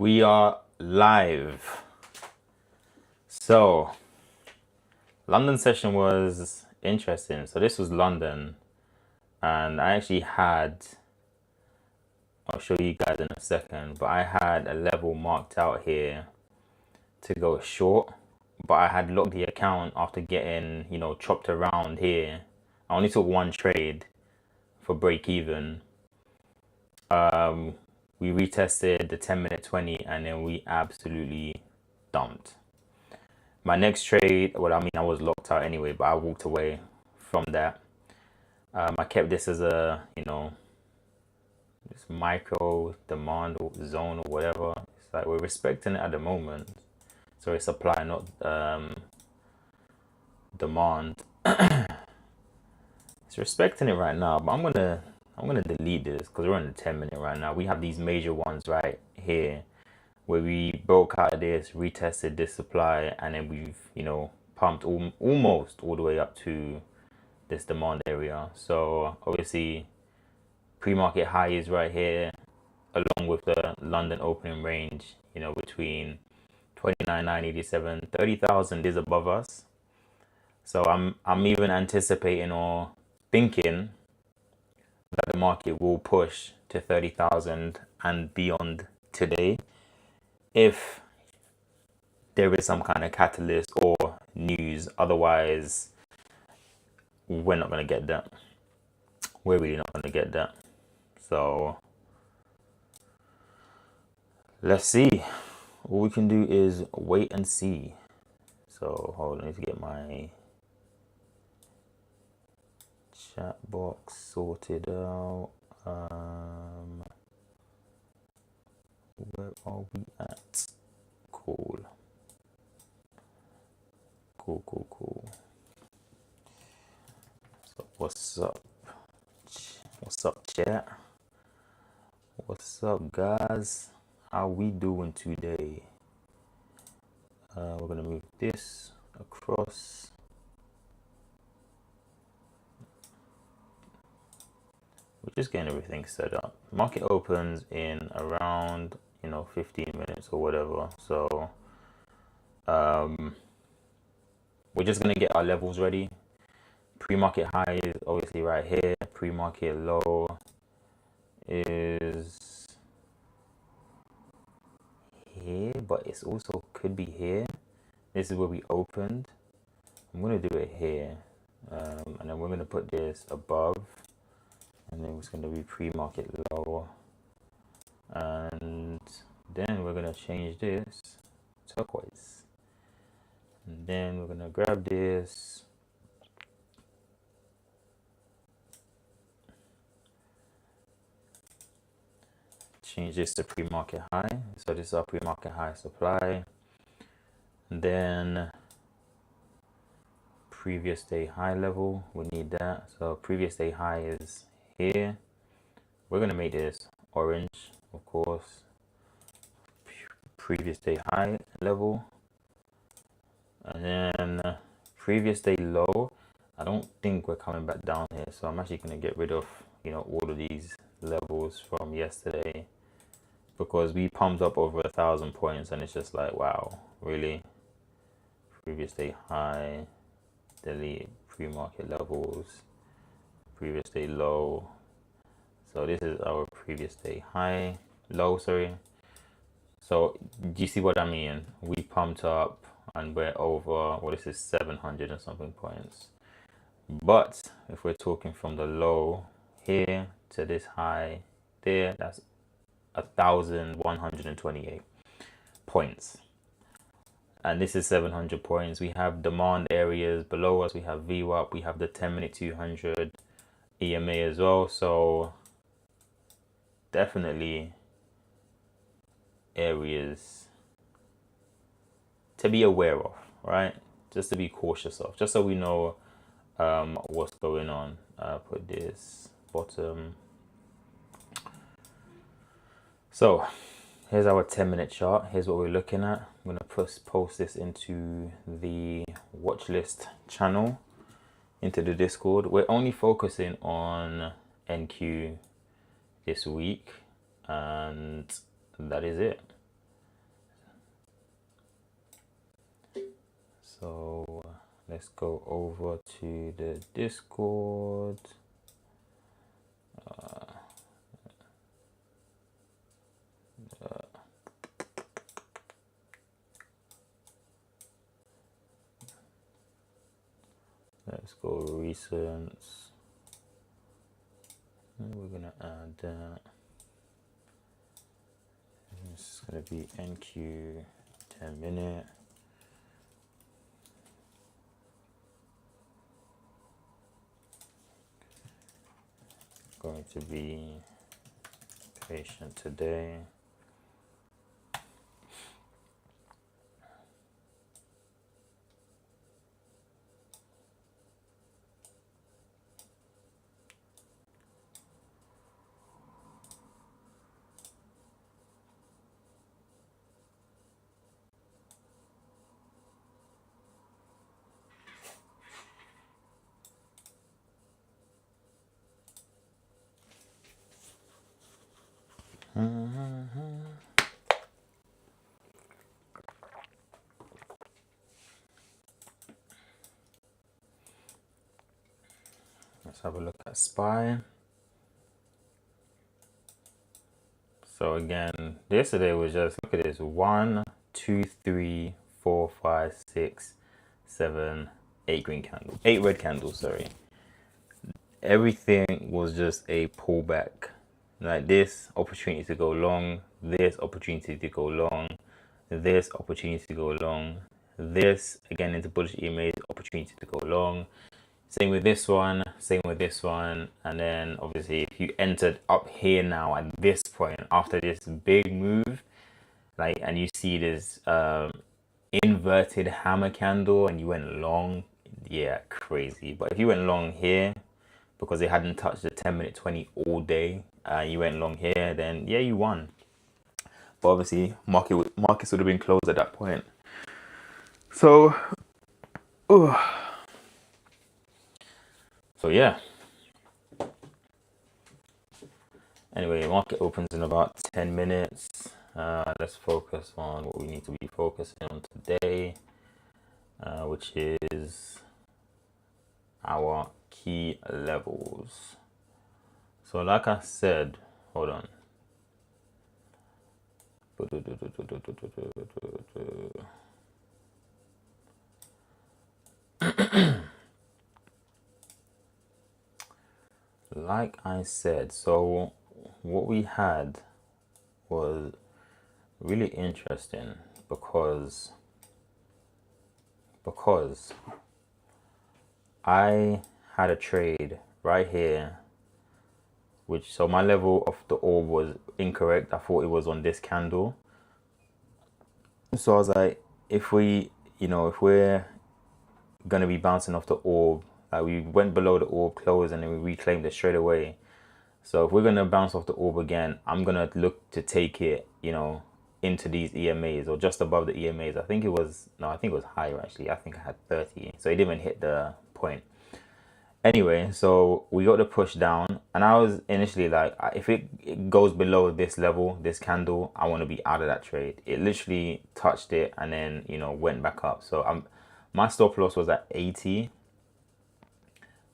We are live. So, London session was interesting. So this was London, and I actually had, I'll show you guys in a second, but I had a level marked out here to go short, but I had locked the account after getting, chopped around here. I only took one trade for break even. We retested the 10-minute 20, and then we absolutely dumped. My next trade, well, I mean, I was locked out anyway, but I walked away from that. I kept this as a, this micro demand zone or whatever. It's like we're respecting it at the moment. So it's supply, not demand. It's respecting it right now, but I'm gonna delete this because we're on the 10-minute right now. We have these major ones right here where we broke out of this, retested this supply, and then we've, pumped almost all the way up to this demand area. So obviously pre-market high is right here along with the London opening range, between 29,987, 30,000 is above us. So I'm even anticipating or thinking that the market will push to 30,000 and beyond today if there is some kind of catalyst or news. Otherwise, we're not going to get that. We're really not going to get that. So let's see. All we can do is wait and see. So hold on, I need to get my chat box sorted out. Where are we at? Cool. So what's up? What's up, chat? What's up, guys? How we doing today? We're gonna move this across. We're just getting everything set up. Market opens in around 15 minutes or whatever. So we're just gonna get our levels ready. Pre-market high is obviously right here. Pre-market low is here, but it's also could be here. This is where we opened. I'm gonna do it here, and then we're gonna put this above, and then it's gonna be pre-market low, and then we're gonna change this turquoise, and then we're gonna grab this. Change this to pre-market high. So this is our pre-market high supply. And then previous day high level, we need that. So previous day high is here. We're gonna make this orange, of course. Previous day high level. And then previous day low. I don't think we're coming back down here. So I'm actually gonna get rid of, all of these levels from yesterday, because we pumped up over 1,000 points, and it's just like, wow, really? Previous day high, delete pre-market levels, previous day low. So this is our previous day high, low, sorry. So do you see what I mean? We pumped up and we're over, well, this is 700 and something points. But if we're talking from the low here to this high there, that's 1,128 points, and this is 700 points. We have demand areas below us. We have VWAP. We have the 10-minute 200 EMA as well. So definitely areas to be aware of, right? Just to be cautious of, just so we know what's going on. Put this bottom. So here's our 10-minute chart. Here's what we're looking at. I'm going to post this into the watch list channel, into the Discord. We're only focusing on NQ this week, and that is it. So let's go over to the Discord. Let's go recents. And we're gonna add that. This is gonna be NQ 10-minute. Going to be patient today. Let's have a look at SPY. So again, yesterday was just, look at this, 1, 2, 3, 4, 5, 6, 7, 8 green candles, 8 red candles, sorry. Everything was just a pullback. Like this opportunity to go long, this opportunity to go long, this opportunity to go long, this again into bullish EMAs, opportunity to go long. Same with this one, same with this one. And then obviously if you entered up here now at this point after this big move, like, and you see this inverted hammer candle and you went long, yeah, crazy. But if you went long here because it hadn't touched the 10-minute 20 all day, you went long here, then yeah, you won. But obviously markets would have been closed at that point. So yeah. Anyway, market opens in about 10 minutes. Let's focus on what we need to be focusing on today, which is our key levels. So like I said, hold on. Like I said, so what we had was really interesting because I had a trade right here, which, so my level of the orb was incorrect. I thought it was on this candle. So I was like, if we're gonna be bouncing off the orb, like we went below the orb close and then we reclaimed it straight away. So if we're gonna bounce off the orb again, I'm gonna look to take it, into these EMAs or just above the EMAs. I think it was higher actually. I think I had 30, so it didn't hit the point. Anyway, so we got the push down, and I was initially like, if it goes below this level, this candle, I want to be out of that trade. It literally touched it and then went back up. So my stop loss was at 80,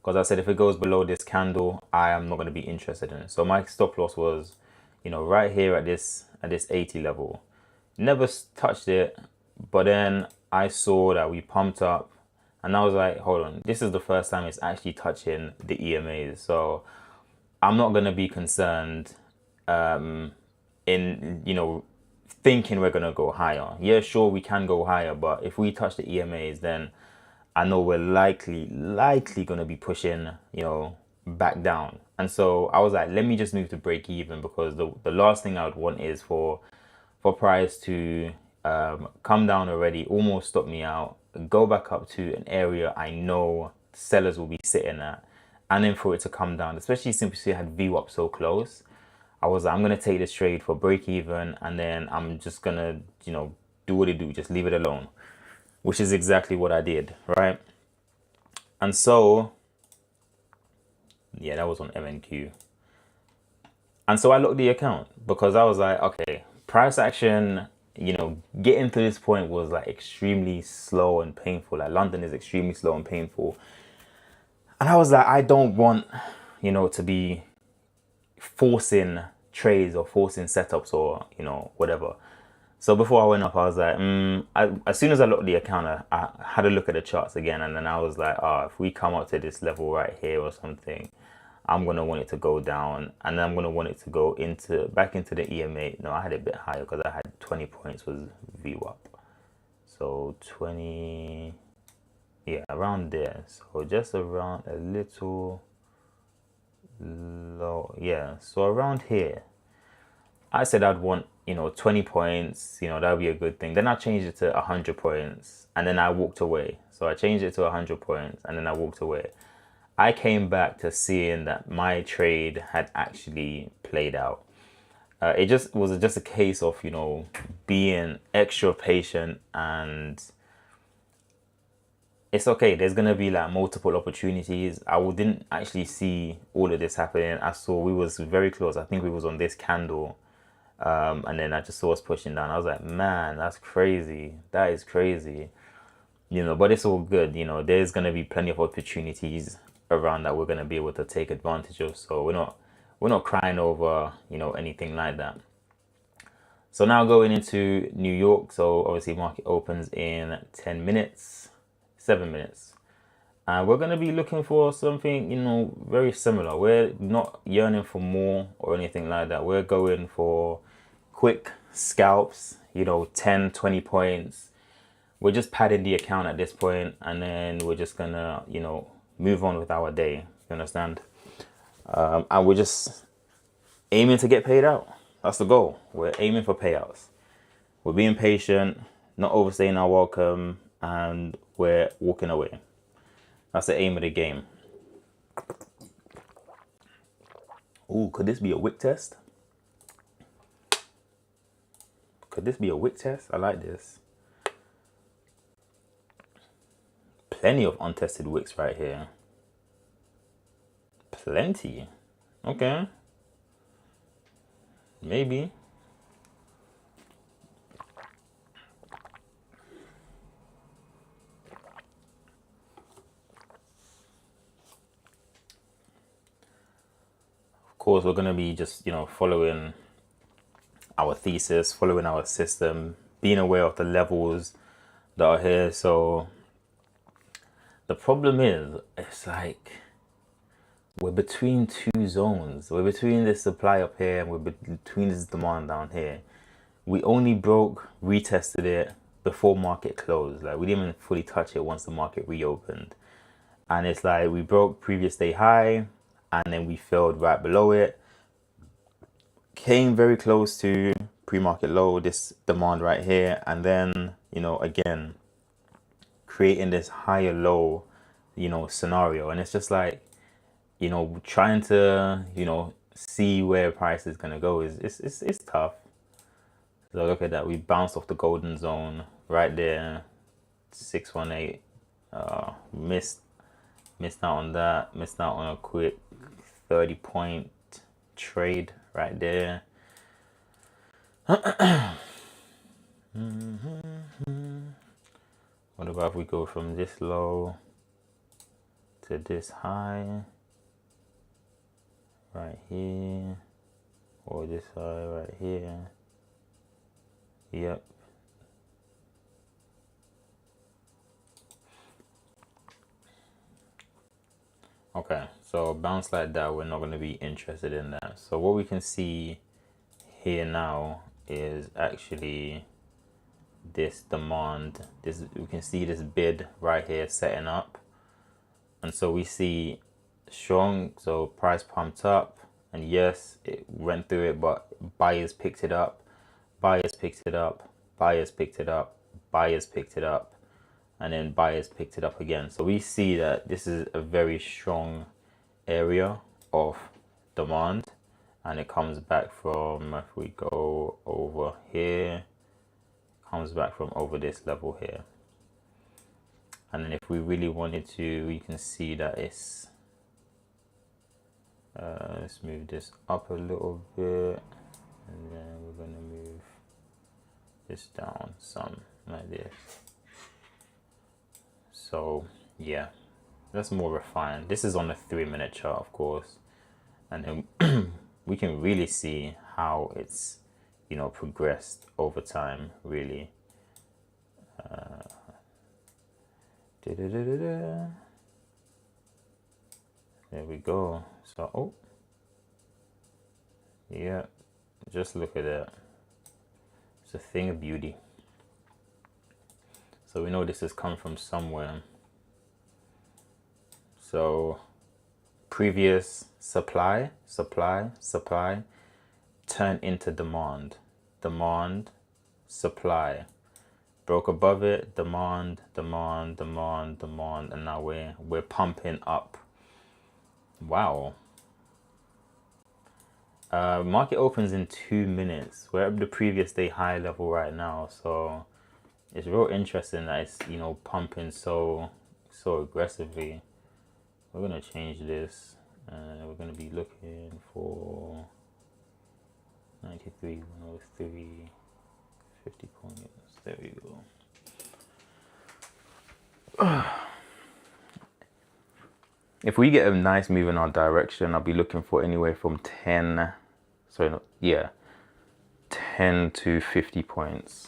because I said if it goes below this candle, I am not going to be interested in it. So my stop loss was, right here at this 80 level. Never touched it, but then I saw that we pumped up, and I was like, hold on, this is the first time it's actually touching the EMAs. So I'm not going to be concerned in, thinking we're going to go higher. Yeah, sure, we can go higher, but if we touch the EMAs, then I know we're likely going to be pushing, back down. And so I was like, let me just move to break even, because the last thing I would want is for price to come down already, almost stop me out, go back up to an area I know sellers will be sitting at, and then for it to come down, especially since we had VWAP so close. I was like, I'm going to take this trade for break even, and then I'm just going to, do what it do, just leave it alone, which is exactly what I did, right? And so, yeah, that was on MNQ. And so I locked the account because I was like, okay, price action you know, getting to this point was like extremely slow and painful. Like London is extremely slow and painful. And I was like, I don't want, you know, to be forcing trades or forcing setups or, you know, whatever. So before I went up, I was like, as soon as I looked at the account, I had a look at the charts again. And then I was like, if we come up to this level right here or something, I'm going to want it to go down. And then I'm going to want it to go back into the EMA. No, I had it a bit higher because I had 20 points was VWAP. So 20, yeah, around there. So just around a little low. Yeah, so around here. I said I'd want, you know, 20 points, you know, that would be a good thing. Then I changed it to 100 points and then I walked away. So I changed it to 100 points and then I walked away. I came back to seeing that my trade had actually played out. It just was just a case of, you know, being extra patient, and it's okay. There's gonna be like multiple opportunities. Didn't actually see all of this happening. I saw we was very close. I think we was on this candle, and then I just saw us pushing down. I was like, man, that's crazy. That is crazy. You know, but it's all good. You know, there's gonna be plenty of opportunities around that we're gonna be able to take advantage of. So we're not crying over, you know, anything like that. So now going into New York. So obviously market opens in 10 minutes, 7 minutes. And we're going to be looking for something, you know, very similar. We're not yearning for more or anything like that. We're going for quick scalps, you know, 10, 20 points. We're just padding the account at this point, and then we're just going to, you know, move on with our day. You understand? And we're just aiming to get paid out. That's the goal. We're aiming for payouts. We're being patient, not overstaying our welcome, and we're walking away. That's the aim of the game. Ooh, could this be a wick test? Could this be a wick test? I like this. Plenty of untested wicks right here. Plenty. Okay. Maybe. Of course, we're going to be just, you know, following our thesis, following our system, being aware of the levels that are here. So the problem is, it's like we're between two zones. We're between this supply up here and we're between this demand down here. We only broke, retested it before market closed. Like we didn't even fully touch it once the market reopened. And it's like we broke previous day high and then we filled right below it. Came very close to pre-market low, this demand right here, and then, you know, again creating this higher low, you know, scenario. And it's just like, you know, trying to, you know, see where price is gonna go is it's tough. So look at that, we bounced off the golden zone right there, 618. Missed out on that, missed out on a quick 30-point trade right there. What about if we go from this low to this high right here, or this high right here? Yep. Okay, so bounce like that, we're not going to be interested in that. So what we can see here now is actually this demand. This, we can see this bid right here setting up, and so we see strong, so price pumped up, and yes, it went through it, but buyers picked it up, buyers picked it up, buyers picked it up, buyers picked it up, and then buyers picked it up again. So we see that this is a very strong area of demand, and it comes back from, if we go over here, comes back from over this level here. And then if we really wanted to, we can see that it's let's move this up a little bit, and then we're going to move this down some like this. So yeah, that's more refined. This is on the 3-minute chart, of course, and then we can really see how it's, you know, progressed over time, really. There we go. So, oh, yeah, just look at that. It's a thing of beauty. So we know this has come from somewhere. So previous supply turn into demand, supply, broke above it, demand, and now we're pumping up. Wow. Market opens in 2 minutes. We're at the previous day high level right now, so it's real interesting that it's, you know, pumping so aggressively. We're gonna change this, and we're gonna be looking for 93, 103, 50 points. There we go. If we get a nice move in our direction, I'll be looking for anywhere from 10, sorry, no, yeah, 10 to 50 points.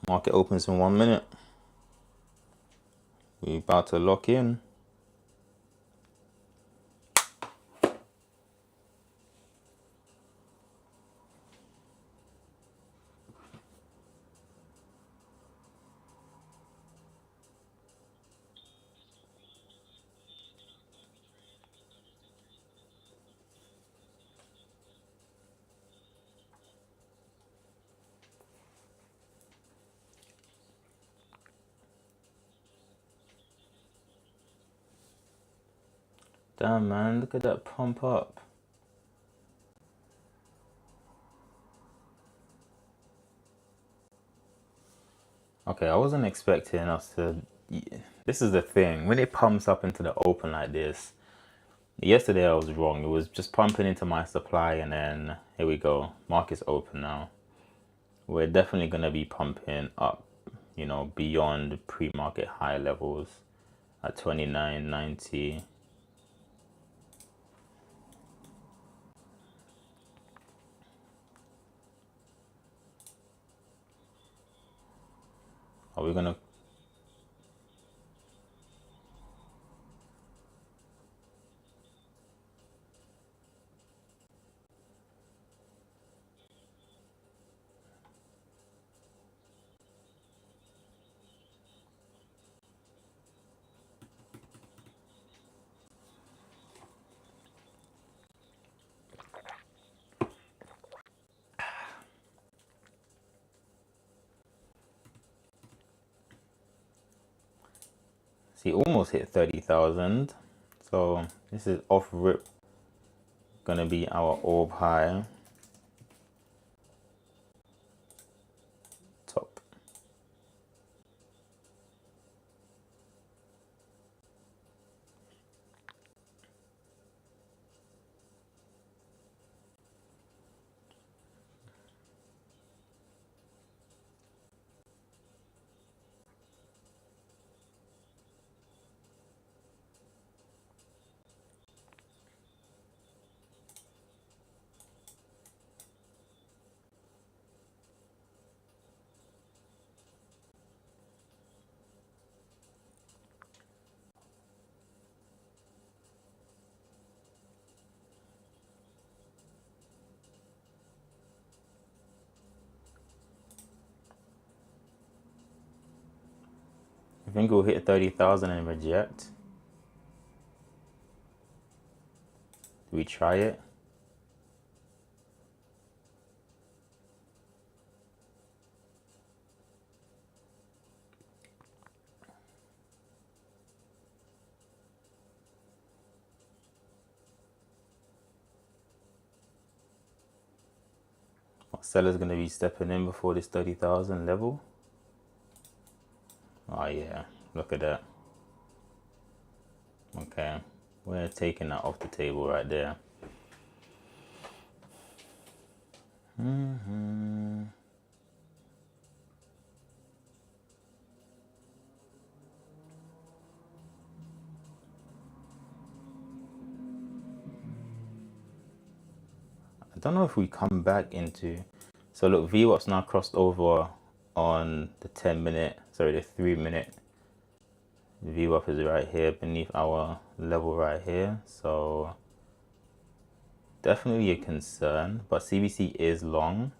Market opens in 1 minute. We're about to lock in. Damn, man, look at that pump up. Okay, I wasn't expecting us to. This is the thing. When it pumps up into the open like this, yesterday I was wrong. It was just pumping into my supply, and then here we go. Market's open now. We're definitely going to be pumping up, you know, beyond pre-market high levels at 29.90. Are we going to... See, almost hit 30,000. So this is off rip going to be our orb high. Top. I think we'll hit 30,000 and reject. Do we try it? Seller's gonna be stepping in before this 30,000 level. Oh yeah, look at that. Okay, we're taking that off the table right there. I don't know if we come back into. So look, VWAP's now crossed over on the 10 minute, sorry, the 3 minute. VWAP is right here beneath our level right here. So definitely a concern, but CBC is long.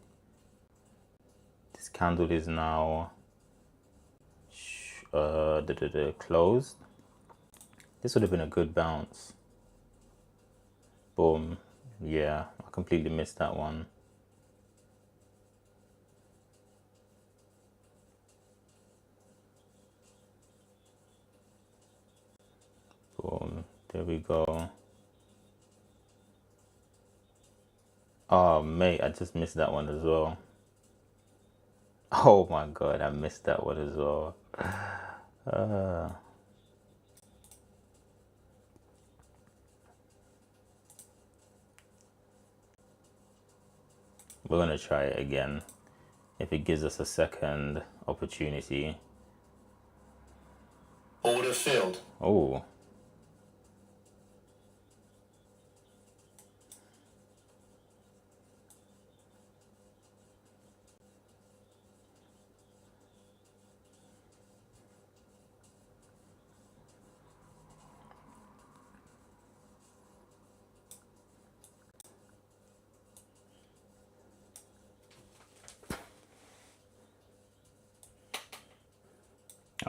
This candle is now closed. This would have been a good bounce. Boom. Yeah, I completely missed that one. Boom. There we go. Oh, mate, I just missed that one as well. Oh my god, I missed that one as well. We're gonna try it again if it gives us a second opportunity. Order filled. Oh.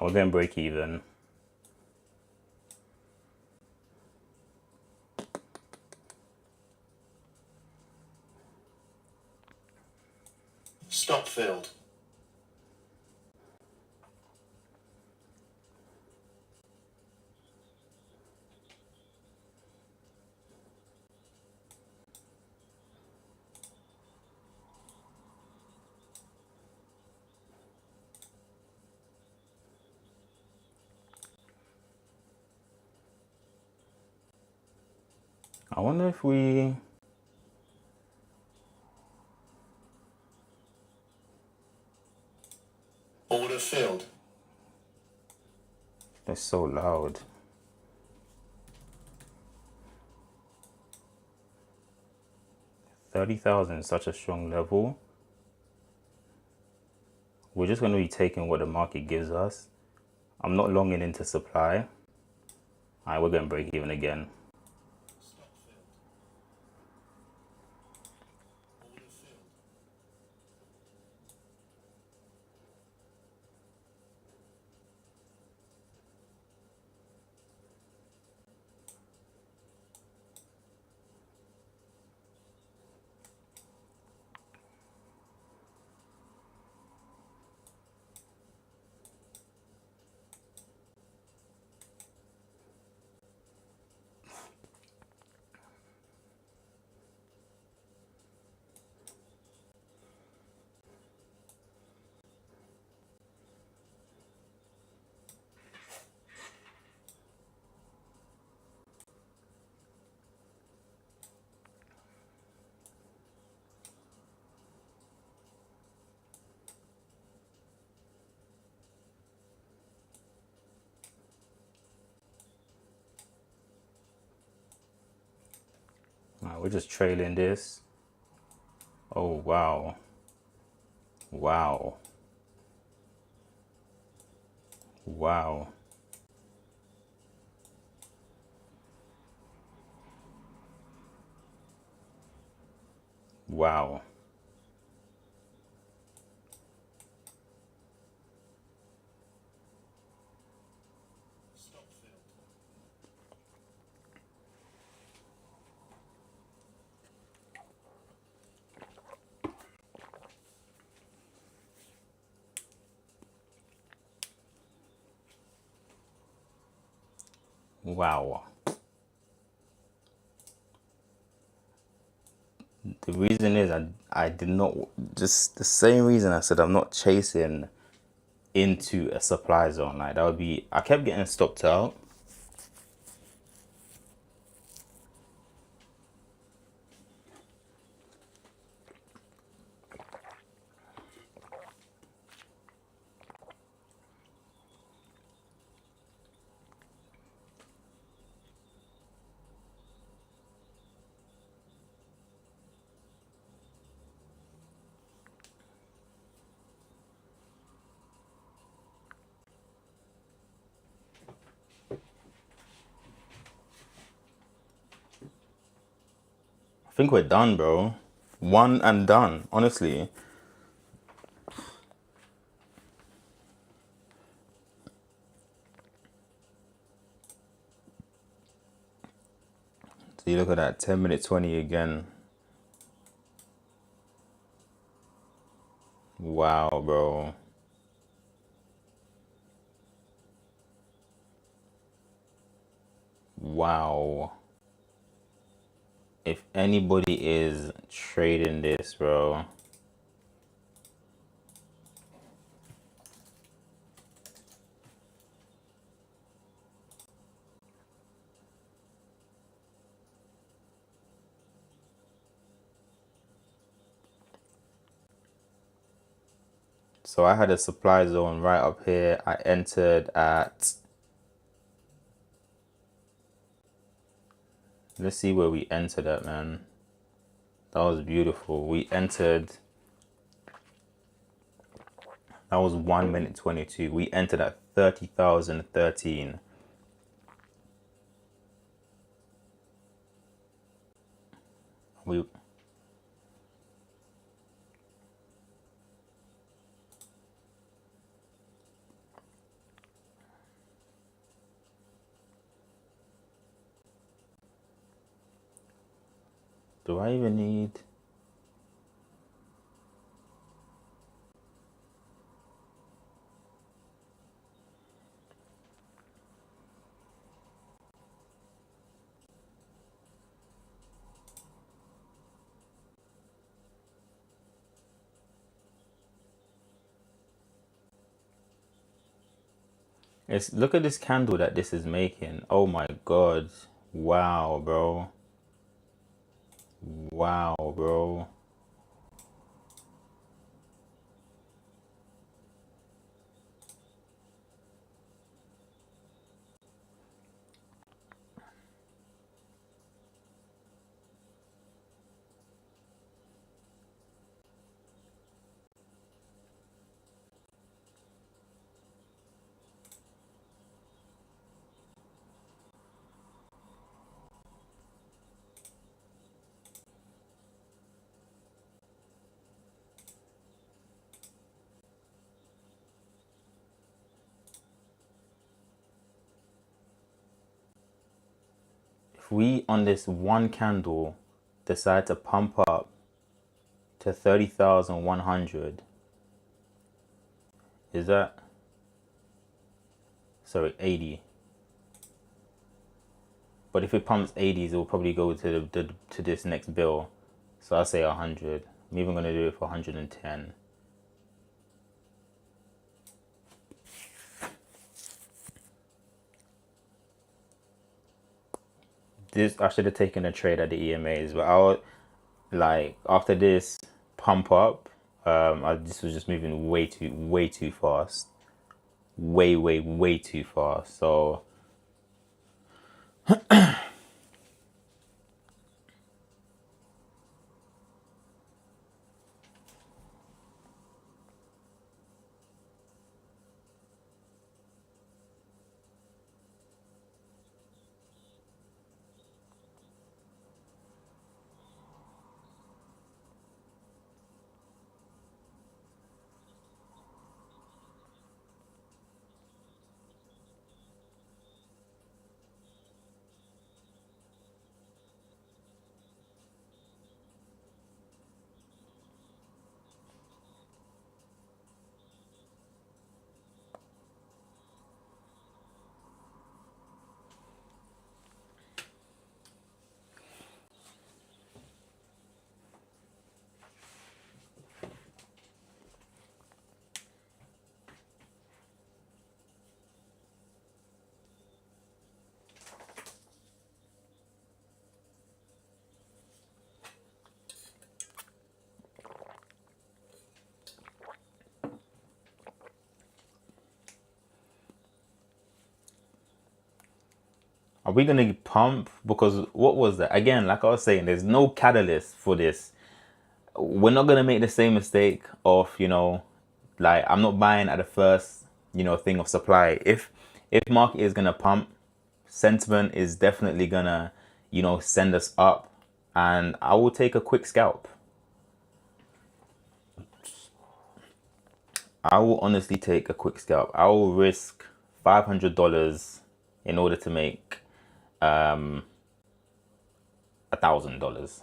We're going to break even. Stop filled. I wonder if we... Order filled. They're so loud. $30,000 is such a strong level. We're just going to be taking what the market gives us. I'm not longing into supply. Alright, we're going to break even again. Alright, we're just trailing this. Oh, wow. Wow. Wow. Wow. Wow. The reason is I did not, just the same reason I said I'm not chasing into a supply zone. Like that would be, I kept getting stopped out. I think we're done, bro. One and done, honestly. So you look at that 10-minute 20 again. Wow, bro. Wow. If anybody is trading this, bro. So I had a supply zone right up here. I entered at, let's see where we entered at, man. That was beautiful. We entered, that was 1 minute 22. We entered at 30,013. We, do I even need? It's, look at this candle that this is making. Oh my God. Wow, bro. Wow, bro. If we on this one candle decide to pump up to 30,100, is that, sorry, 80. But if it pumps 80s, it will probably go to to this next bill. So I'll say 100. I'm even gonna do it for 110. This, I should have taken a trade at the EMAs, but I'll, like, after this pump up, this was just moving way too fast, way too fast. So Are we gonna pump? Because what was that? Again, like I was saying, there's no catalyst for this. We're not gonna make the same mistake of, like I'm not buying at the first, thing of supply. If market is gonna pump, sentiment is definitely gonna, send us up, and I will take a quick scalp. I will honestly take a quick scalp. I will risk $500 in order to make $1,000.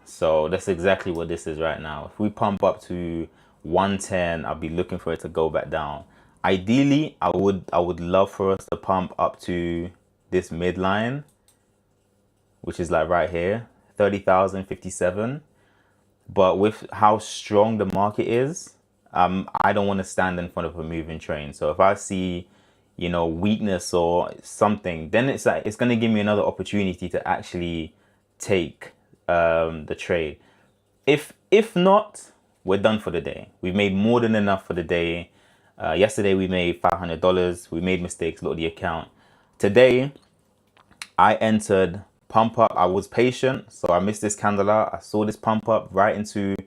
So that's exactly what this is right now. If we pump up to 110, I'll be looking for it to go back down. Ideally, I would love for us to pump up to this midline, which is like right here, 30,057. But with how strong the market is, I don't want to stand in front of a moving train. So if I see, weakness or something, then it's like it's gonna give me another opportunity to actually take the trade. If not, we're done for the day. We've made more than enough for the day. Yesterday we made $500. We made mistakes, load the account. Today I entered pump up. I was patient, so I missed this candle out. I saw this pump up right into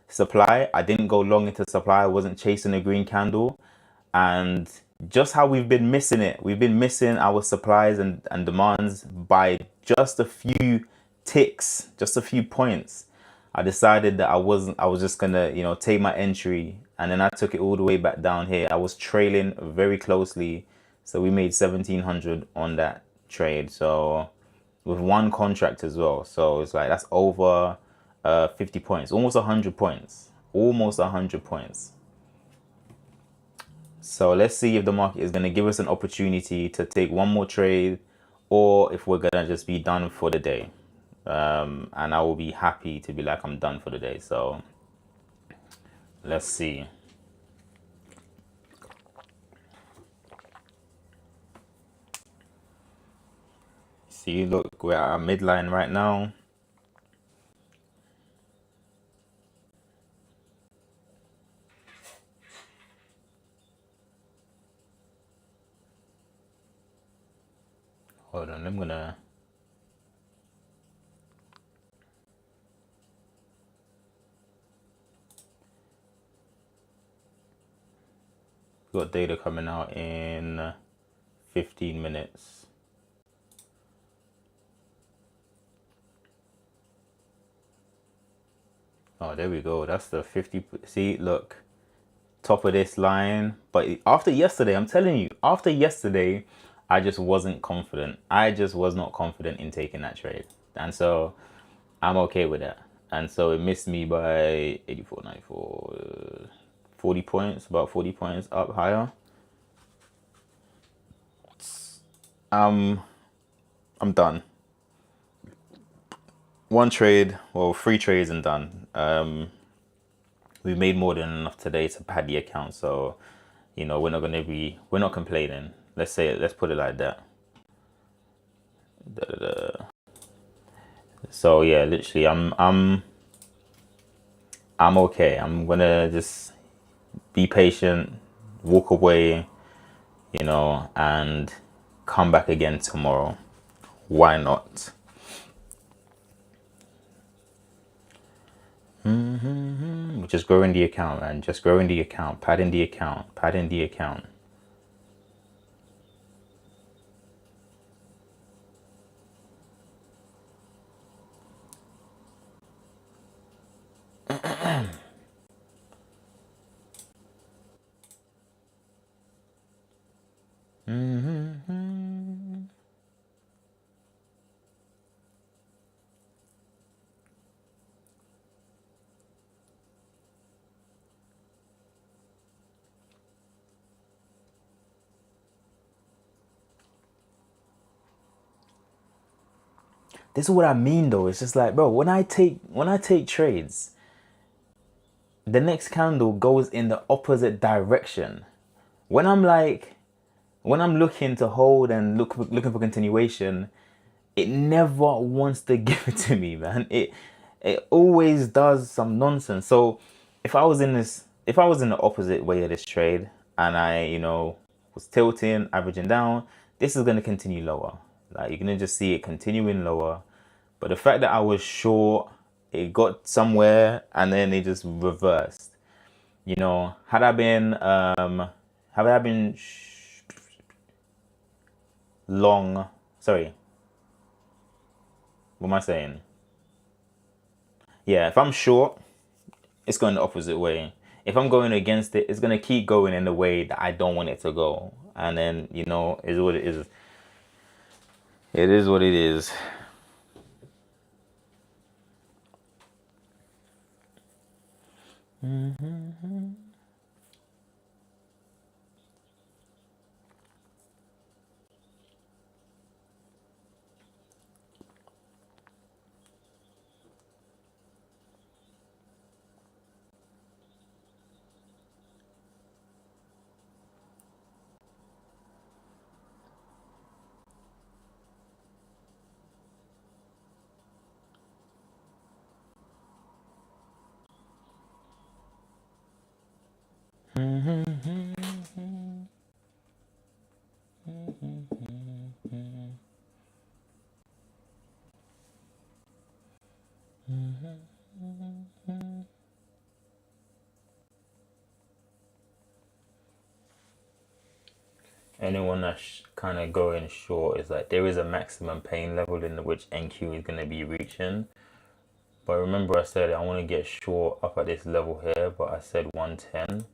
supply. I didn't go long into supply. I wasn't chasing a green candle. And just how we've been missing it, we've been missing our supplies and demands by just a few ticks, just a few points. I decided that I was just gonna, take my entry, and then I took it all the way back down here. I was trailing very closely. So we made 1700 on that trade. So with one contract as well. So it's like that's over 50 points, almost 100 points, almost 100 points. So let's see if the market is going to give us an opportunity to take one more trade, or if we're going to just be done for the day. And I will be happy to be like, I'm done for the day. So let's see. See, look, we're at our midline right now. Hold on, I'm gonna. Got data coming out in 15 minutes. Oh, there we go. That's the 50. See, look, top of this line. But after yesterday, I'm telling you, after yesterday, I just wasn't confident. I just was not confident in taking that trade. And so I'm okay with that. And so it missed me by 84, 94, 40 points, about 40 points up higher. I'm done. One trade, well, 3 trades and done. We made more than enough today to pad the account, so we're not complaining. Let's put it like that. So yeah, literally, I'm okay. I'm gonna just be patient, walk away, and come back again tomorrow. Why not? Just growing the account, man. Just growing the account, padding the account, padding the account. This is what I mean, though. It's just like, bro, when I take trades, the next candle goes in the opposite direction. When I'm looking to hold and looking for continuation, it never wants to give it to me, man. It always does some nonsense. So if I was in the opposite way of this trade, and I, was tilting, averaging down, this is going to continue lower. Like, you're going to just see it continuing lower. But the fact that I was short, it got somewhere and then it just reversed. You know, had I been long, sorry, what am I saying? Yeah, if I'm short, it's going the opposite way. If I'm going against it, it's going to keep going in the way that I don't want it to go. And then, you know, is what it is. It is what it is. Anyone that's kind of going short is like there is a maximum pain level in which NQ is going to be reaching. But remember I said I want to get short up at this level here, but I said 110.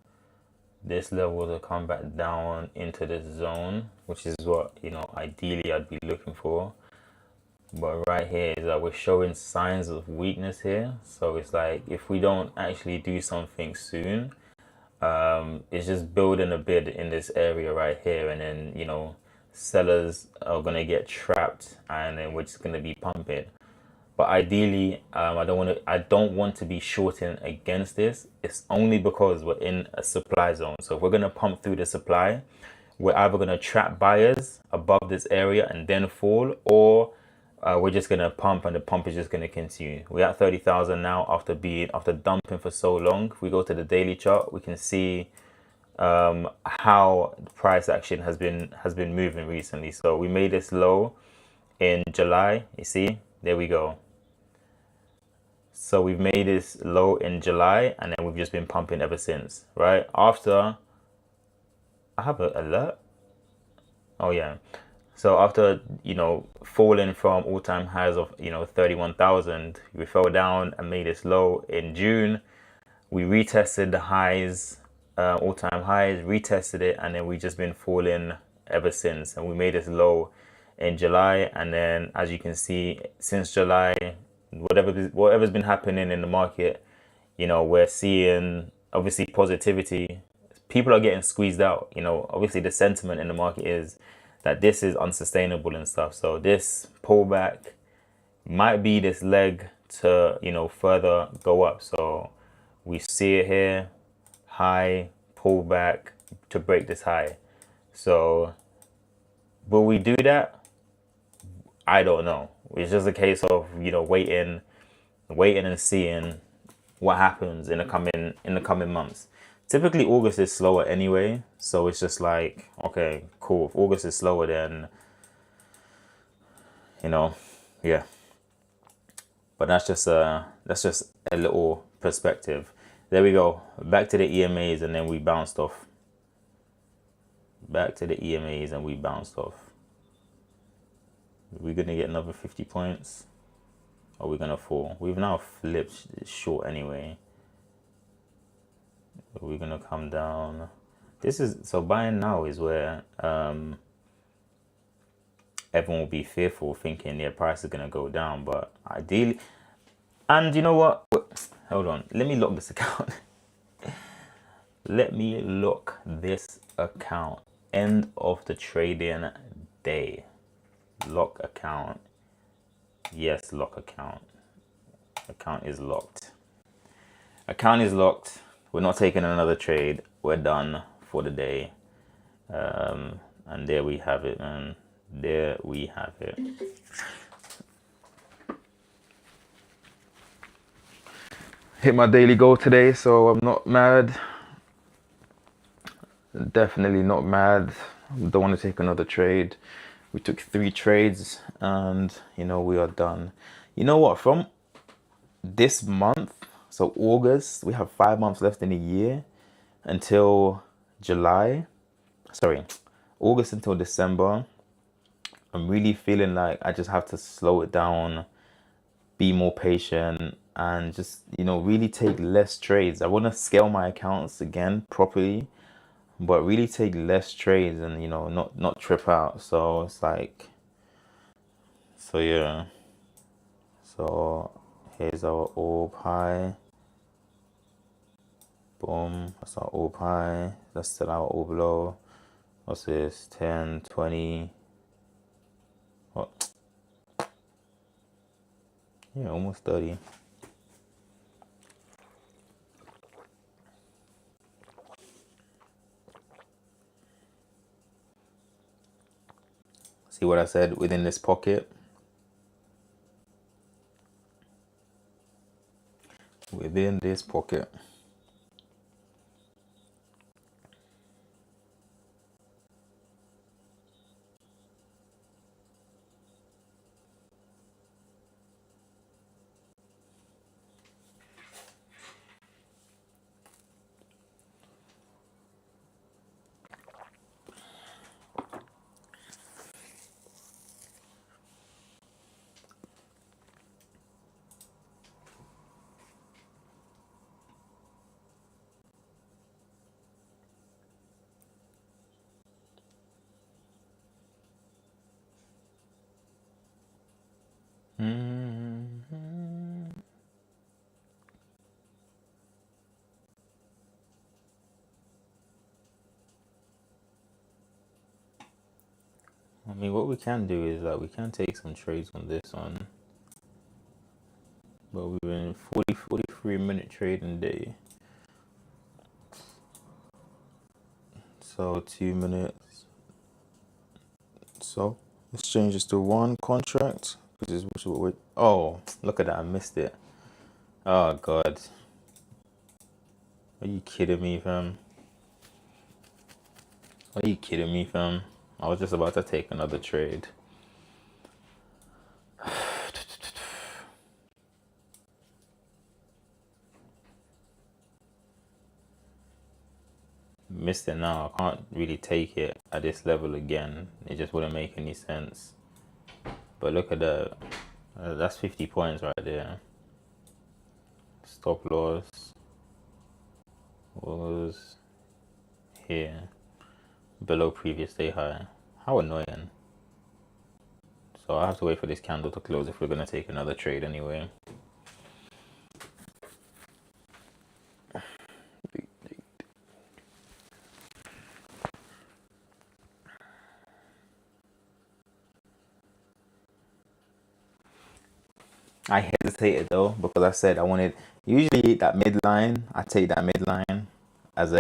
This level to come back down into this zone, which is what, you know, ideally I'd be looking for. But right here is that we're showing signs of weakness here. So it's like if we don't actually do something soon, it's just building a bid in this area right here, and then, you know, sellers are gonna get trapped, and then we're just gonna be pumping. But ideally, I don't want to be shorting against this. It's only because we're in a supply zone. So if we're gonna pump through the supply, we're either gonna trap buyers above this area and then fall, or we're just gonna pump, and the pump is just gonna continue. We're at 30,000 now after dumping for so long. If we go to the daily chart, we can see how the price action has been moving recently. So we made this low in July. You see, there we go. So we've made this low in July, and then we've just been pumping ever since, right? After, I have an alert. Oh yeah. So after, you know, falling from all-time highs of, you know, 31,000, we fell down and made this low in June. We retested the highs, all-time highs, retested it, and then we just been falling ever since. And we made this low in July, and then as you can see, since July, whatever's been happening in the market, you know, we're seeing obviously positivity. People are getting squeezed out. You know, obviously the sentiment in the market is that this is unsustainable and stuff. So this pullback might be this leg to, you know, further go up. So we see it here, high, pullback to break this high. So will we do that? I don't know. It's just a case of, you know, waiting and seeing what happens in the coming months. Typically August is slower anyway, so it's just like, okay, cool. If August is slower, then, you know, yeah. But that's just a little perspective. There we go. Back to the EMAs, and then we bounced off. Back to the EMAs, and we bounced off. We're gonna get another 50 points, or we're gonna fall. We've now flipped short anyway. We're gonna come down. This is so buying now is where everyone will be fearful, thinking their price is gonna go down. But ideally, and you know what? Hold on. Let me lock this account. Let me lock this account. End of the trading day. Lock account. Yes, lock account. Account is locked. Account is locked. We're not taking another trade. We're done for the day. And there we have it, man. There we have it. Hit my daily goal today, so I'm not mad. Definitely not mad. don't want to take another trade. We took 3 trades and we are done. You know what? From this month, so August, we have 5 months left in a year until July. Sorry, August until December. I'm really feeling like I just have to slow it down, be more patient, and just really take less trades. I want to scale my accounts again properly, but really take less trades and not trip out. So it's like, so yeah. So here's our orb high. Boom, that's our orb high. That's still our orb low. What's this? 10, 20. What? Yeah, almost 30. See what I said within this pocket? Within this pocket. I mean, what we can do is that we can take some trades on this one. But we've been 43 minute trading day. So 2 minutes. So let's change this to one contract. Oh, look at that. I missed it. Oh, God. Are you kidding me, fam? Are you kidding me, fam? I was just about to take another trade. Missed it now. I can't really take it at this level again. It just wouldn't make any sense. But look at that. That's 50 points right there. Stop loss was here. Below previous day high. How annoying. So I have to wait for this candle to close if we're going to take another trade anyway. I hesitated though because I said I wanted usually that midline. I take that midline as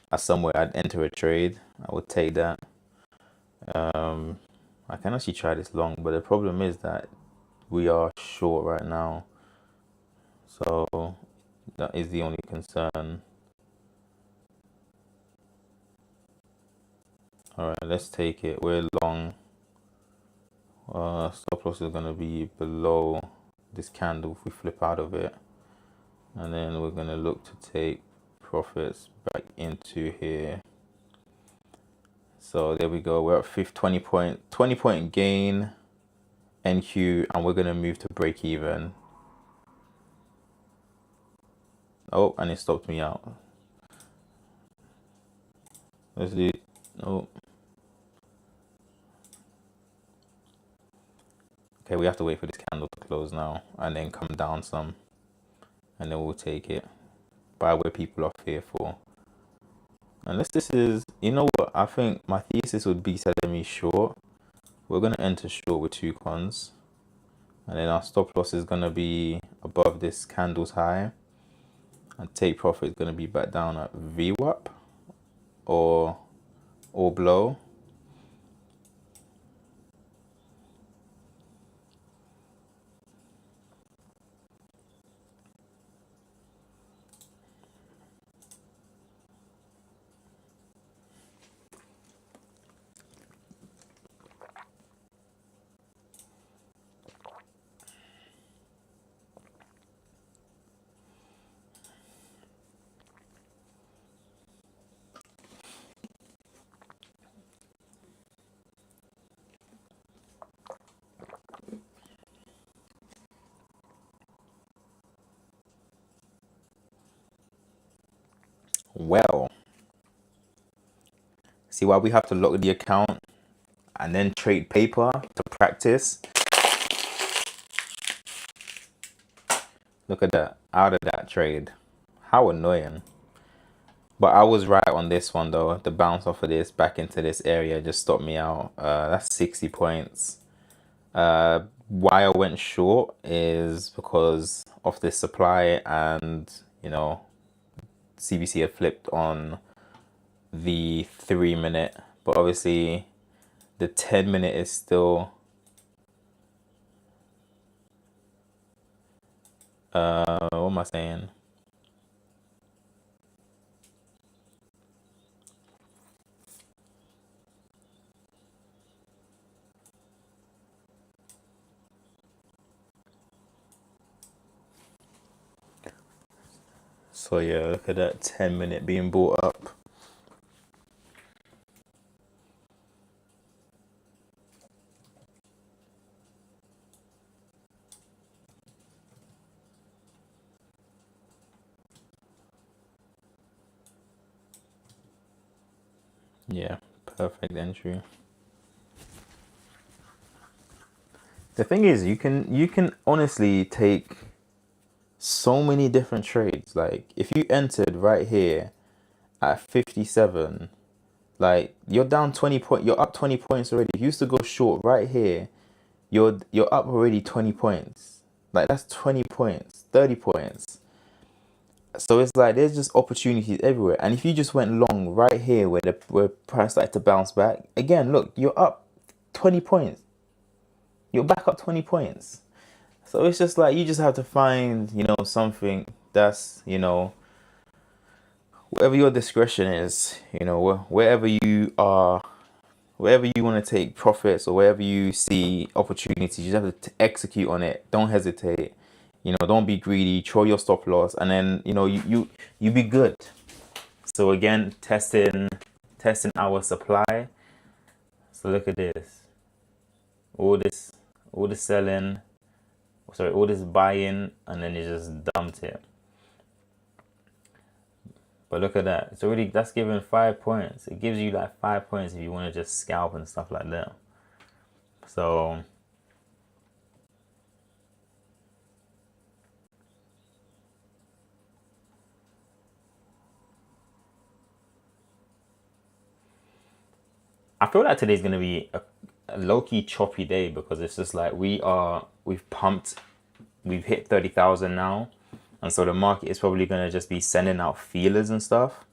as somewhere I'd enter a trade. I would take that. I can actually try this long, but the problem is that we are short right now, so that is the only concern. All right, let's take it. We're long. Stop loss is gonna be below this candle if we flip out of it, and then we're gonna look to take profits back into here. So there we go. We're at 20 point gain NQ, and we're gonna move to break even. Oh, and it stopped me out. Let's do. Oh. Okay, we have to wait for this candle to close now and then come down some, and then we'll take it. Buy where people are fearful. Unless this is, you know what, I think my thesis would be selling me short. We're going to enter short with 2 cons. And then our stop loss is going to be above this candle's high. And take profit is going to be back down at VWAP or below. Well, see why we have to lock the account and then trade paper to practice? Look at that, out of that trade. How annoying. But I was right on this one though. The bounce off of this back into this area just stopped me out. That's 60 points. Why I went short is because of this supply, and CBC had flipped on the 3 minute, but obviously the 10 minute is still what am I saying? So yeah, look at that 10 minute being bought up. Yeah, perfect entry. The thing is, you can honestly take so many different trades. Like if you entered right here at 57, like you're down 20 point, you're up 20 points already. If you used to go short right here, you're up already 20 points. Like that's 20 points, 30 points. So it's like there's just opportunities everywhere. And if you just went long right here where price started to bounce back, again, look, you're up 20 points. You're back up 20 points. So it's just like you just have to find, something that's, whatever your discretion is, wherever you are, wherever you want to take profits or wherever you see opportunities, you just have to execute on it. Don't hesitate. Don't be greedy. Throw your stop loss, and then you be good. So again, testing our supply. So look at this. All this selling. Sorry, all this buying, and then you just dumped it. But look at that. It's already, that's giving 5 points. It gives you like 5 points if you want to just scalp and stuff like that. So I feel like today's gonna be a low-key choppy day, because it's just like we've hit 30,000 now, and so the market is probably gonna just be sending out feelers and stuff.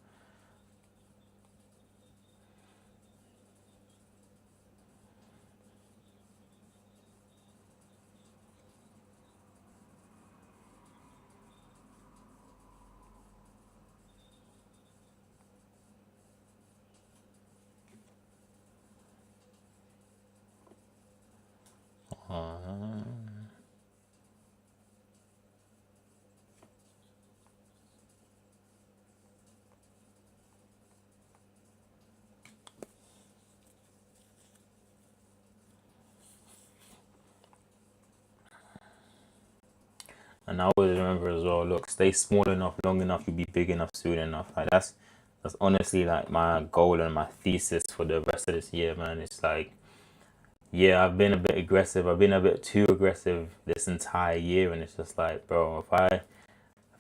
And I always remember as well, look, stay small enough, long enough, you'll be big enough soon enough. Like that's honestly like my goal and my thesis for the rest of this year, man. It's like, yeah, I've been a bit aggressive. I've been a bit too aggressive this entire year, and it's just like, bro, if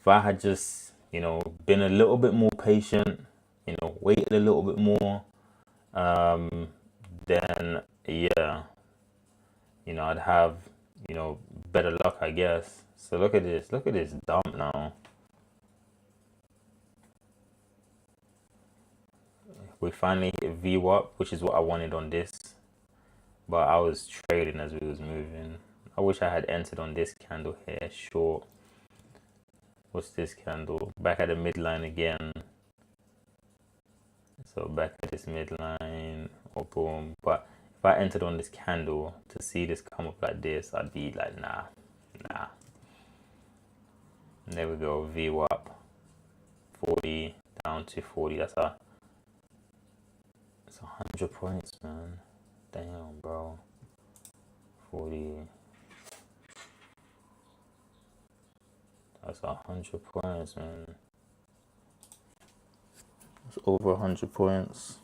I had just, been a little bit more patient, waited a little bit more, um, then yeah, I'd have, better luck, I guess. So look at this dump now. We finally hit VWAP, which is what I wanted on this, but I was trading as we was moving. I wish I had entered on this candle here, short. What's this candle? Back at the midline again. So back at this midline, or boom. But if I entered on this candle to see this come up like this, I'd be like, nah. There we go, VWAP 40 down to 40. That's 100 points, man. Damn, bro. 40. That's 100 points, man. It's over 100 points.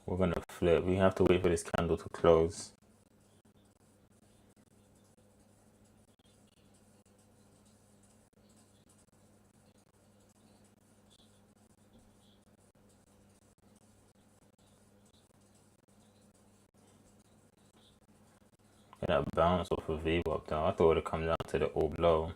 We're gonna flip. We have to wait for this candle to close. Get that bounce off of VWAP down. I thought it would come down to the orb low.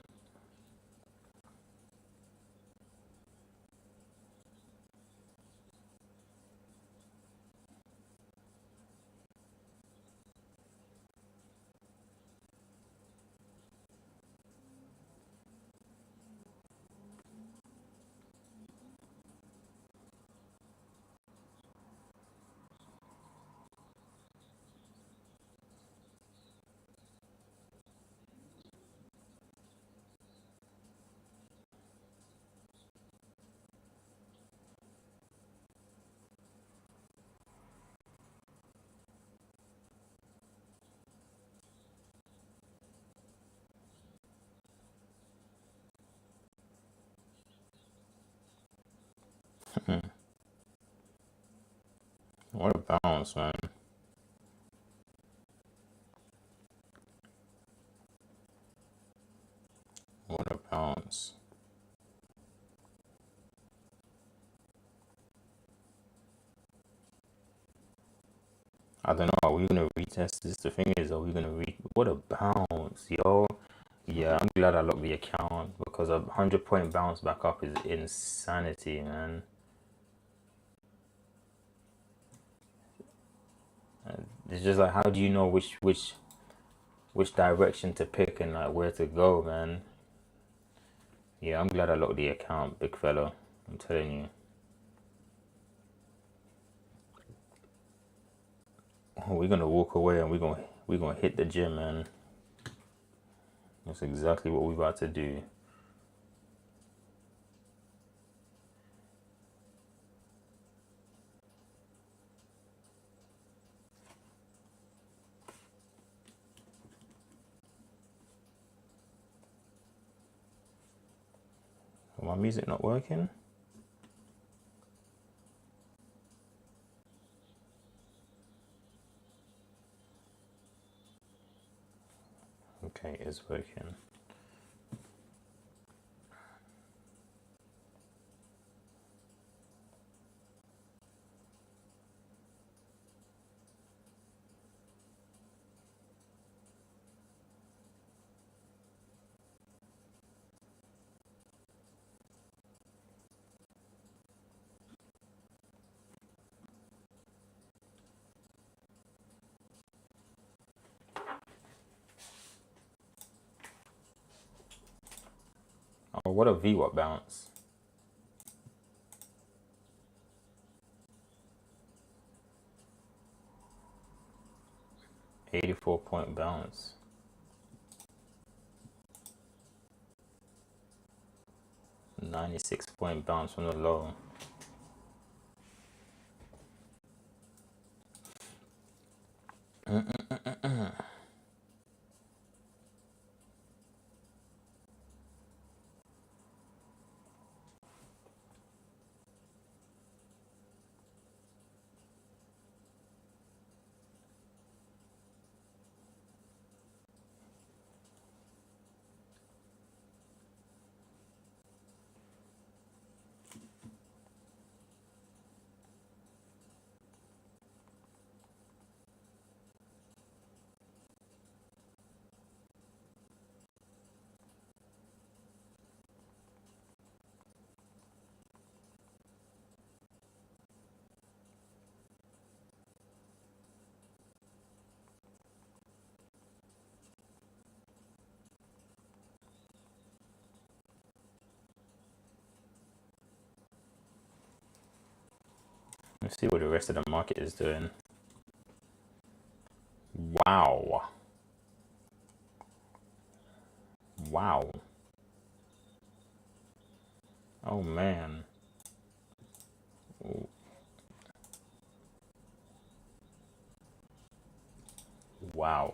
What a bounce, man. What a bounce. I don't know. Are we gonna retest this? The thing is, are we gonna What a bounce, yo. Yeah, I'm glad I locked the account because a 100-point bounce back up is insanity, man. It's just like, how do you know which direction to pick and like where to go, man? Yeah, I'm glad I locked the account, big fella. I'm telling you. We're gonna walk away and we're gonna hit the gym, man. That's exactly what we're about to do. My music not working? Okay, it's working. Oh, what a VWAP bounce. 84-point bounce. 96-point bounce from the low. Let's see what the rest of the market is doing. Wow. Wow. Oh man. Wow.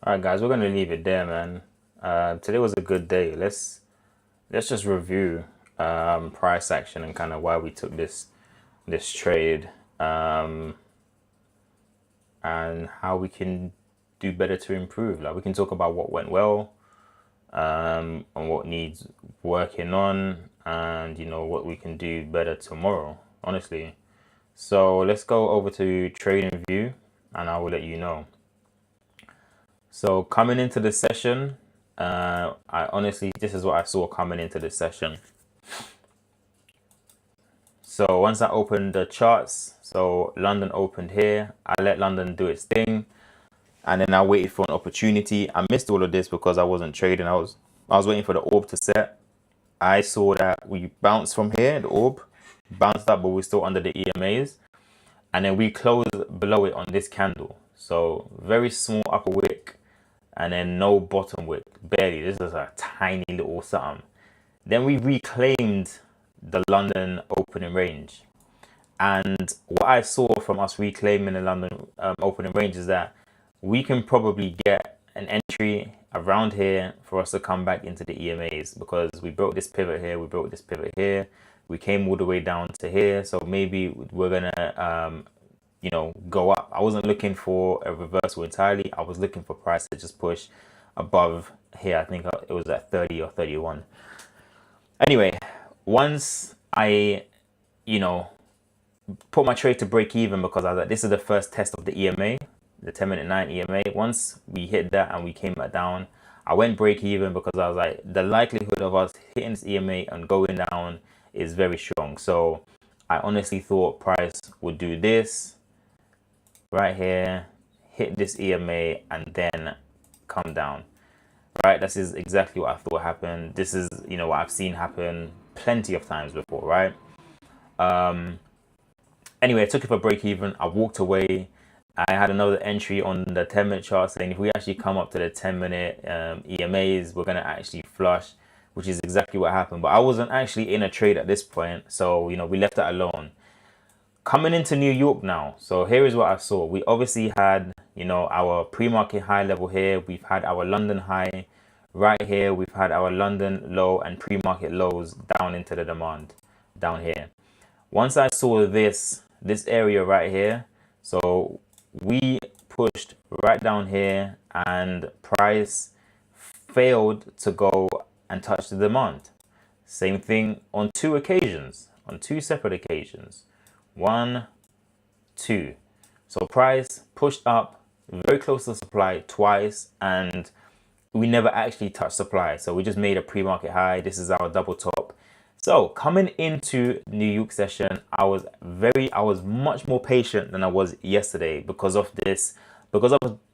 All right, guys, we're gonna leave it there, man. Today was a good day. Let's just review price action and kind of why we took this trade, and how we can do better to improve. Like we can talk about what went well, and what needs working on, and what we can do better tomorrow. Honestly, so let's go over to trading view, and I will let you know. So coming into the session, I honestly, this is what I saw coming into the session. So once I opened the charts, so London opened here, I let London do its thing, and then I waited for an opportunity. I missed all of this because I wasn't trading. I was waiting for the orb to set. I saw that we bounced from here, the orb bounced up, but we're still under the EMAs, and then we closed below it on this candle. So very small upper wick, and then no bottom wick, barely. This is a tiny little something. Then we reclaimed the London opening range, and what I saw from us reclaiming the London opening range is that we can probably get an entry around here for us to come back into the EMAs, because we broke this pivot here, we broke this pivot here, we came all the way down to here. So maybe we're gonna go up. I wasn't looking for a reversal entirely. I was looking for price to just push above here. I think it was at 30 or 31. Anyway, once I put my trade to break even, because I was like, this is the first test of the EMA, the 10-minute 9 EMA. Once we hit that and we came back down, I went break even, because I was like, the likelihood of us hitting this EMA and going down is very strong. So I honestly thought price would do this right here, hit this EMA, and then come down. Right, this is exactly what I thought happened. This is what I've seen happen plenty of times before, right? Anyway, I took it for break even. I walked away. I had another entry on the 10-minute chart saying if we actually come up to the 10-minute EMAs, we're gonna actually flush. which is exactly what happened. But I wasn't actually in a trade at this point, so you know, we left that alone. Coming into New York now, so here is what I saw. We obviously had, you know, our pre-market high level here. We've had our London high right here. We've had our London low and pre-market lows down into the demand down here. Once I saw this area right here, so we pushed right down here and price failed to go and touch the demand. Same thing on two occasions, on two separate occasions. 1, 2. So price pushed up very close to supply twice, and we never actually touched supply. So we just made a pre-market high. This is our double top. So coming into New York session, I was much more patient than I was yesterday because of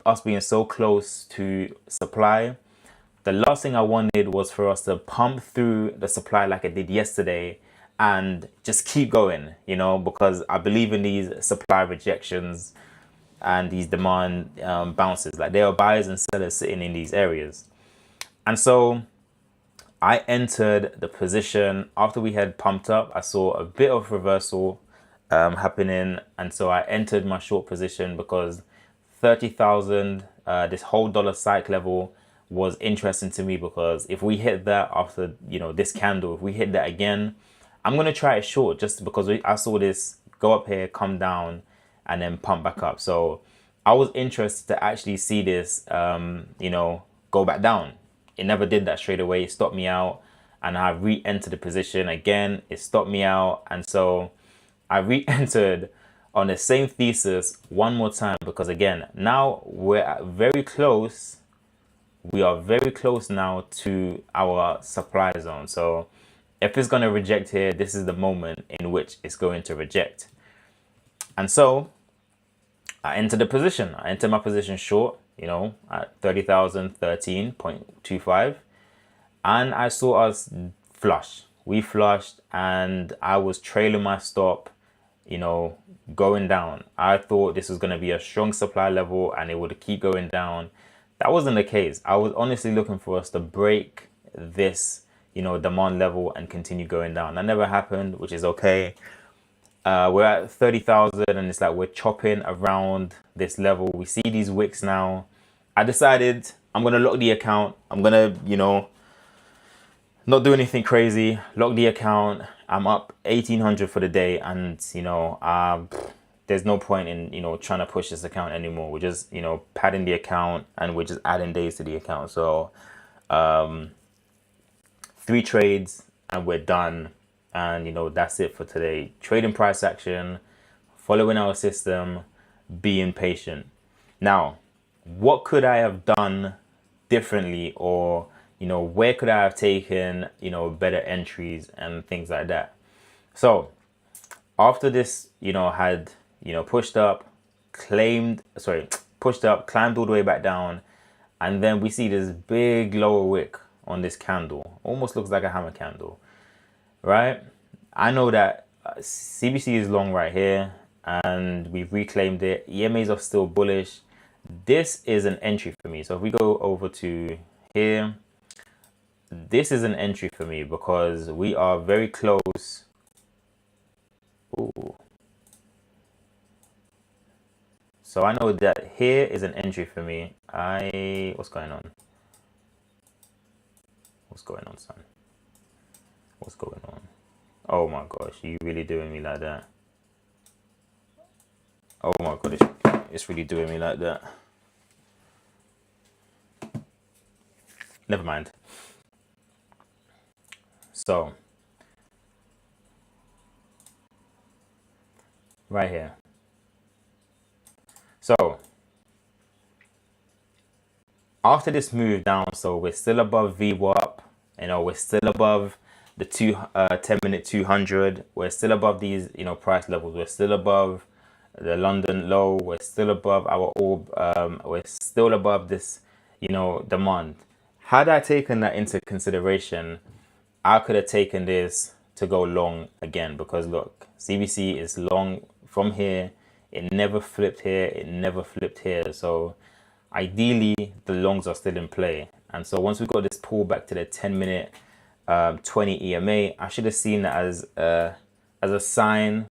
us being so close to supply. The last thing I wanted was for us to pump through the supply like I did yesterday and just keep going, you know, because I believe in these supply rejections and these demand bounces. Like, there are buyers and sellers sitting in these areas. And so I entered the position after we had pumped up. I saw a bit of reversal happening, and so I entered my short position because 30,000, this whole dollar psych level was interesting to me, because if we hit that after, you know, this candle, if we hit that again, I'm going to try it short, just because I saw this go up here, come down, and then pump back up. So I was interested to actually see this, you know, go back down. It never did that straight away. It stopped me out, and I re-entered the position again. It stopped me out, and so I re-entered on the same thesis one more time, because again, now we're very close. We are very close now to our supply zone. So if it's going to reject here, this is the moment in which it's going to reject. And so I entered the position. I entered my position short, you know, at 30,013.25. And I saw us flush. We flushed, and I was trailing my stop, you know, going down. I thought this was going to be a strong supply level and it would keep going down. That wasn't the case. I was honestly looking for us to break this, you know, demand level and continue going down. That never happened, which is okay. We're at 30,000, and it's like we're chopping around this level. We see these wicks now. I decided I'm going to lock the account. I'm going to, you know, not do anything crazy. Lock the account. I'm up 1,800 for the day, and, you know, there's no point in, you know, trying to push this account anymore. We're just, you know, padding the account, and we're just adding days to the account. So 3 trades and we're done. And, you know, that's it for today. Trading price action, following our system, being patient. Now, what could I have done differently, or, you know, where could I have taken, you know, better entries and things like that? So after this, you know, had, you know, pushed up, climbed all the way back down, and then we see this big lower wick on this candle. Almost looks like a hammer candle, right? I know that CBC is long right here, and we've reclaimed it. EMAs are still bullish. This is an entry for me. So if we go over to here, this is an entry for me because we are very close. Ooh. So I know that here is an entry for me. What's going on? What's going on, son? What's going on? Oh my gosh, you really doing me like that? Oh my god, it's really doing me like that. Never mind. So right here. So after this move down, so we're still above VWAP, you know, we're still above the 10-minute 200. We're still above these, you know, price levels. We're still above the London low. We're still above our orb. We're still above this, you know, demand. Had I taken that into consideration, I could have taken this to go long again, because look, CBC is long from here. It never flipped here. It never flipped here. So ideally, the longs are still in play. And so once we got this pull back to the 10-minute 20 EMA. I should have seen that as a sign,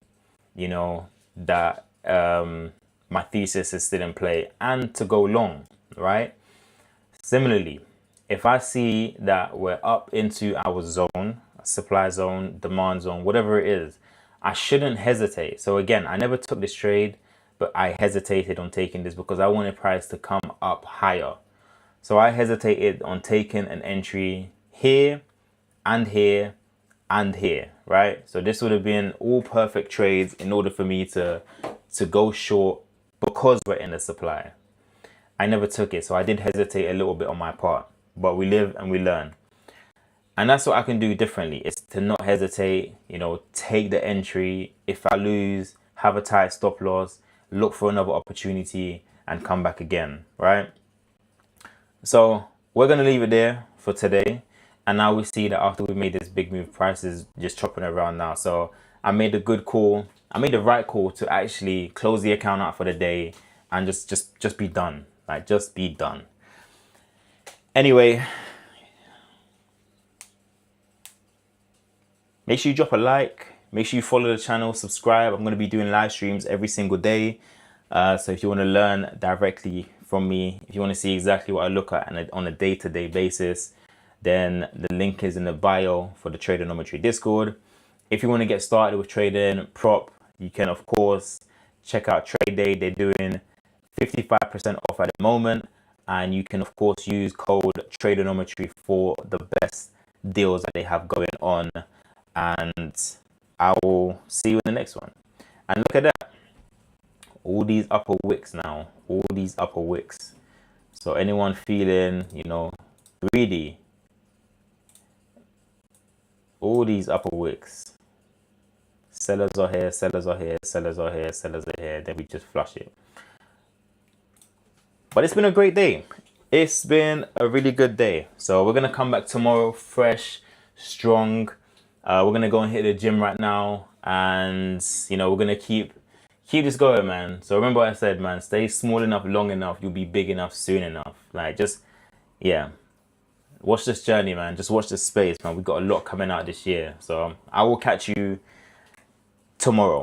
you know, that my thesis is still in play and to go long, right? Similarly, if I see that we're up into our zone, supply zone, demand zone, whatever it is, I shouldn't hesitate. So again, I never took this trade, but I hesitated on taking this because I wanted price to come up higher. So I hesitated on taking an entry here and here and here, right? So this would have been all perfect trades in order for me to go short because we're in the supply. I never took it, so I did hesitate a little bit on my part, but we live and we learn. And that's what I can do differently, is to not hesitate, you know, take the entry. If I lose, have a tight stop loss, look for another opportunity and come back again, right? So we're going to leave it there for today. And now we see that after we made this big move, price is just chopping around now. So I made a good call. I made the right call to actually close the account out for the day and just be done. Like, just be done. Anyway, make sure you drop a like. Make sure you follow the channel, subscribe. I'm going to be doing live streams every single day. So if you want to learn directly from me, if you want to see exactly what I look at on a day-to-day basis, then the link is in the bio for the Tradernometry Discord. If you want to get started with trading prop, you can of course check out Trade Day. They're doing 55% off at the moment, and you can of course use code Tradernometry for the best deals that they have going on. And I will see you in the next one. And look at that, all these upper wicks now, all these upper wicks. So anyone feeling, you know, greedy, all these upper wicks, sellers are here, sellers are here, sellers are here, sellers are here, then we just flush it. But it's been a great day. It's been a really good day. So we're gonna come back tomorrow fresh, strong. We're gonna go and hit the gym right now, and you know, we're gonna keep this going, man. So remember what I said, man, stay small enough long enough, you'll be big enough soon enough. Like, just, yeah, watch this journey, man. Just watch this space, man. We've got a lot coming out this year. So I will catch you tomorrow.